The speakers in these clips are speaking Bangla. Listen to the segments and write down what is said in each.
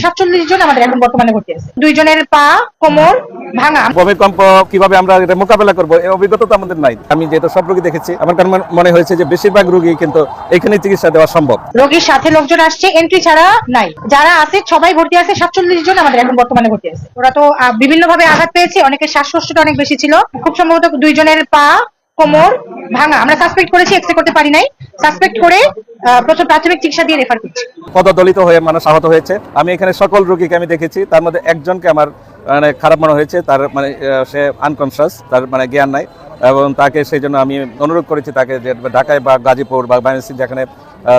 47 জন আমাদের এখন বর্তমানে ভর্তি আছে। 2 জনের পা, কোমর ভাঙা। ভূমিকম্প কিভাবে আমরা এটা মোকাবেলা করব এই অভিজ্ঞতা তো আমাদের নাই। আমি যেহেতু সব রোগী দেখেছি, আমার কাছে মনে হয়েছে যে বেশিরভাগ রোগী কিন্তু এখানে চিকিৎসা দেওয়া সম্ভব। রোগীর সাথে লোকজন আসছে, এন্ট্রি ছাড়া নাই। যারা আছে সবাই ভর্তি আছে। 47 জন আমাদের এখন বর্তমানে ভর্তি আছে। ওরা তো বিভিন্ন ভাবে আঘাত পেয়েছে, অনেকের শ্বাসকষ্টটা অনেক বেশি ছিল। খুব সম্ভবত 2 জনের পা, কোমর ভাঙা। আমরা সাসপেক্ট করেছি, এক্সরে করতে পারি নাই। সাসপেক্ট করে প্রথম প্রাথমিক চিকিৎসা দিয়ে রেফার করছি। পদদলিত হয়ে মানুষ আহত হয়েছে। আমি এখানে সকল রোগীকে আমি দেখেছি, তার মধ্যে একজনকে আমার মানে খারাপ মনে হয়েছে। তার মানে সে আনকনসিয়াস, তার মানে জ্ঞান নাই, এবং তাকে সেই জন্য আমি অনুরোধ করেছি তাকে যে ঢাকায় বা গাজীপুর বা বারাণসী যেখানে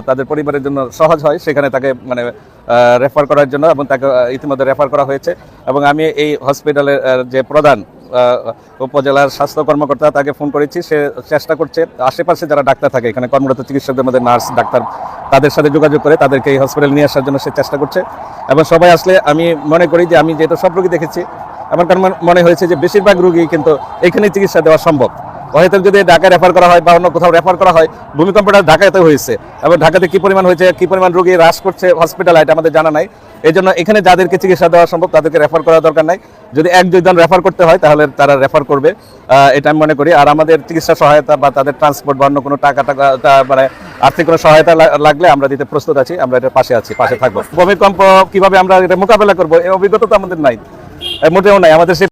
তাদের পরিবারের জন্য সহজ হয় সেখানে তাকে মানে রেফার করার জন্য, এবং তাকে ইতিমধ্যে রেফার করা হয়েছে। এবং আমি এই হসপিটালের যে প্রধান উপজেলার স্বাস্থ্য কর্মকর্তা তাকে ফোন করেছি। সে চেষ্টা করছে আশেপাশে যারা ডাক্তার থাকে, এখানে কর্মরত চিকিৎসকদের মধ্যে নার্স, ডাক্তার, তাদের সাথে যোগাযোগ করে তাদেরকে এই হসপিটাল নিয়ে আসার জন্য সে চেষ্টা করছে। এবং সবাই আসলে আমি মনে করি যে আমি যেহেতু সব রোগী দেখেছি, আমার কাছে মনে হয়েছে যে বেশিরভাগ রোগী কিন্তু এখানে চিকিৎসা দেওয়া সম্ভব। হয়তো যদি ঢাকায় রেফার করা হয় বা অন্য কোথাও রেফার করা হয়, ভূমিকম্পটা ঢাকাতে হয়েছে এবং ঢাকাতে কি পরিমাণ হয়েছে, কি পরিমাণ রোগী হ্রাস করছে হসপিটাল, এটা আমাদের জানা নাই। এই জন্য এখানে যাদেরকে চিকিৎসা দেওয়া সম্ভব তাদেরকে রেফার করার দরকার নাই। যদি 1-2 জন রেফার করতে হয় তাহলে তারা রেফার করবে, এটা আমি মনে করি। আর আমাদের চিকিৎসা সহায়তা বা তাদের ট্রান্সপোর্ট বা অন্য কোনো টাকা মানে আর্থিক কোনো সহায়তা লাগলে আমরা দিতে প্রস্তুত আছি, আমরা এটার পাশে আছি, পাশে থাকবো। ভূমিকম্প কিভাবে আমরা এটা মোকাবেলা করবো এই অভিজ্ঞতা তো আমাদের নাই, মোটেও নাই আমাদের।